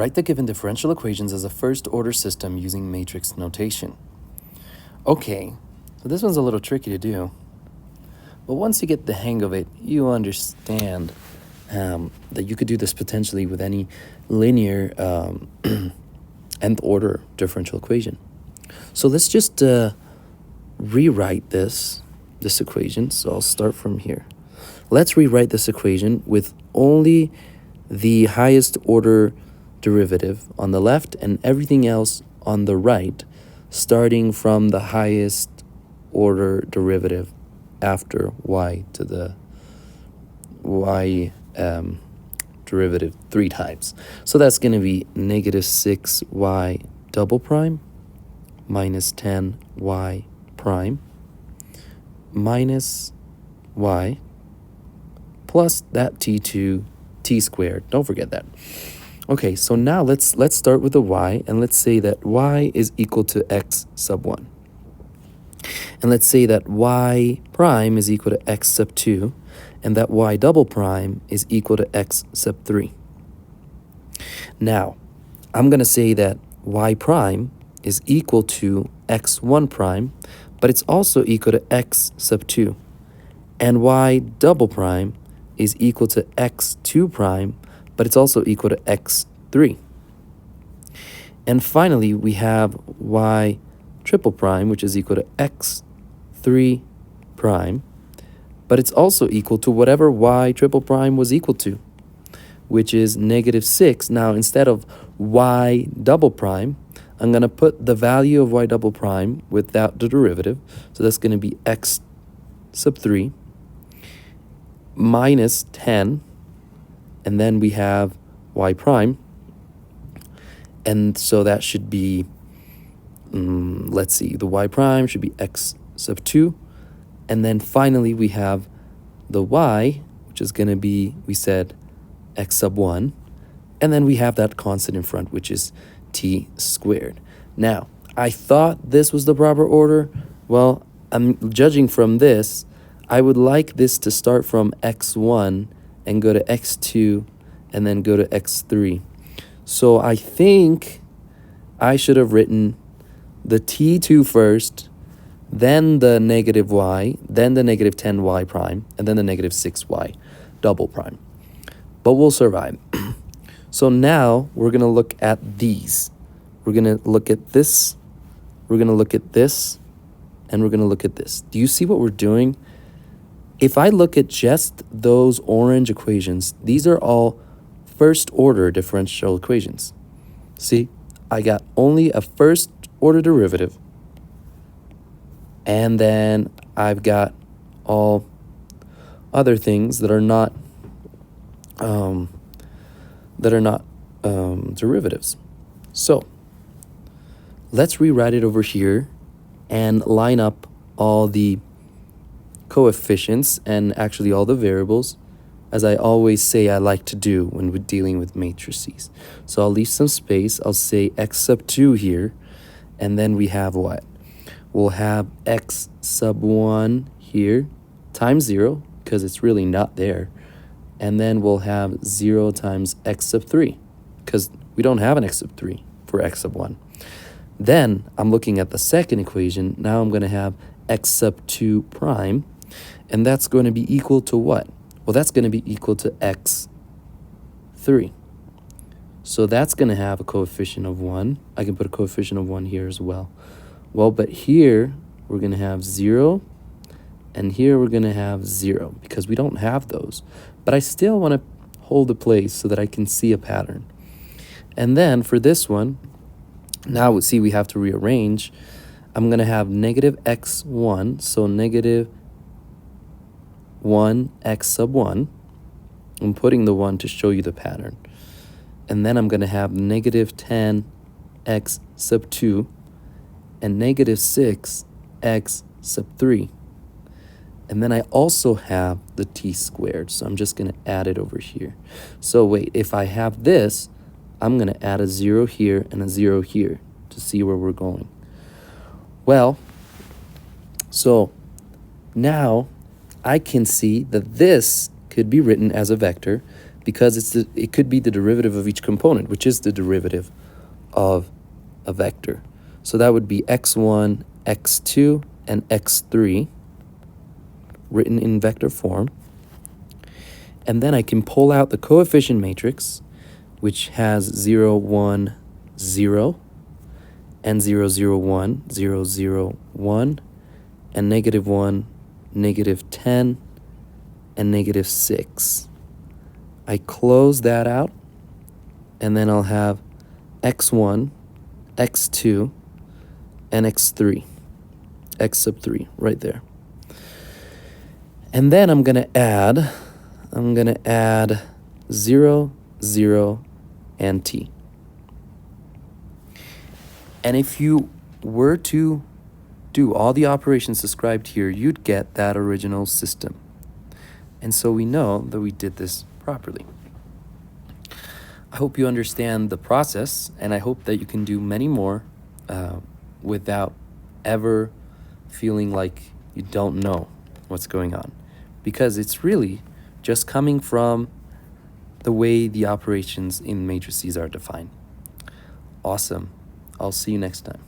Write the given differential equations as a first-order system using matrix notation. Okay, so this one's a little tricky to do. But once you get the hang of it, you understand that you could do this potentially with any linear nth order differential equation. So let's just rewrite this equation. So I'll start from here. Let's rewrite this equation with only the highest order derivative on the left and everything else on the right, starting from the highest order derivative after y to the y derivative 3 times. So that's going to be negative 6y double prime minus 10y prime minus y plus that t2 t squared. Don't forget that. Okay, so now let's start with the y, and let's say that y is equal to x sub 1. And let's say that y prime is equal to x sub 2, and that y double prime is equal to x sub 3. Now, I'm going to say that y prime is equal to x1 prime, but it's also equal to x sub 2. And y double prime is equal to x2 prime, but it's also equal to x3. And finally, we have y triple prime, which is equal to x3 prime, but it's also equal to whatever y triple prime was equal to, which is negative 6. Now, instead of y double prime, I'm going to put the value of y double prime without the derivative. So that's going to be x sub 3 minus 10, and then we have y prime, and so that should be, let's see, the y prime should be x sub 2, and then finally we have the y, which is going to be, we said, x sub 1, and then we have that constant in front, which is t squared. Now, I thought this was the proper order. Well, I'm judging from this, I would like this to start from x1 and go to x2 and then go to x3. So I think I should have written the t2 first, then the negative y, then the negative 10y prime, and then the negative 6y double prime. But we'll survive. So now we're going to look at these. We're going to look at this, we're going to look at this, and we're going to look at this. Do you see what we're doing? If I look at just those orange equations, these are all first-order differential equations. See, I got only a first-order derivative, and then I've got all other things that are not derivatives. So let's rewrite it over here and line up all the coefficients and actually all the variables, as I always say I like to do when we're dealing with matrices. So I'll leave some space. I'll say x sub 2 here, and then we have what? We'll have x sub 1 here times 0, because it's really not there. And then we'll have 0 times x sub 3, because we don't have an x sub 3 for x sub 1. Then I'm looking at the second equation. Now I'm going to have x sub 2 prime, and that's going to be equal to what? Well, that's going to be equal to x3. So that's going to have a coefficient of 1. I can put a coefficient of 1 here as well. Well, but here we're going to have 0, and here we're going to have 0, because we don't have those. But I still want to hold the place so that I can see a pattern. And then for this one, now see we have to rearrange. I'm going to have negative x1, so negative 1 x sub 1. I'm putting the 1 to show you the pattern. And then I'm going to have negative 10 x sub 2 and negative 6 x sub 3. And then I also have the t squared, so I'm just going to add it over here. So wait, if I have this, I'm going to add a 0 here and a 0 here to see where we're going. Well, so now I can see that this could be written as a vector because it could be the derivative of each component, which is the derivative of a vector. So that would be x1, x2, and x3 written in vector form. And then I can pull out the coefficient matrix, which has 0, 1, 0, and 0, 0, 1, 0, 0, 1, and negative 1, negative 10, and negative 6. I close that out, and then I'll have x1, x2, and x3, x sub 3 right there. And then I'm going to add 0, 0, and t. And if you were to do all the operations described here, you'd get that original system. And so we know that we did this properly. I hope you understand the process, and I hope that you can do many more without ever feeling like you don't know what's going on, because it's really just coming from the way the operations in matrices are defined. Awesome. I'll see you next time.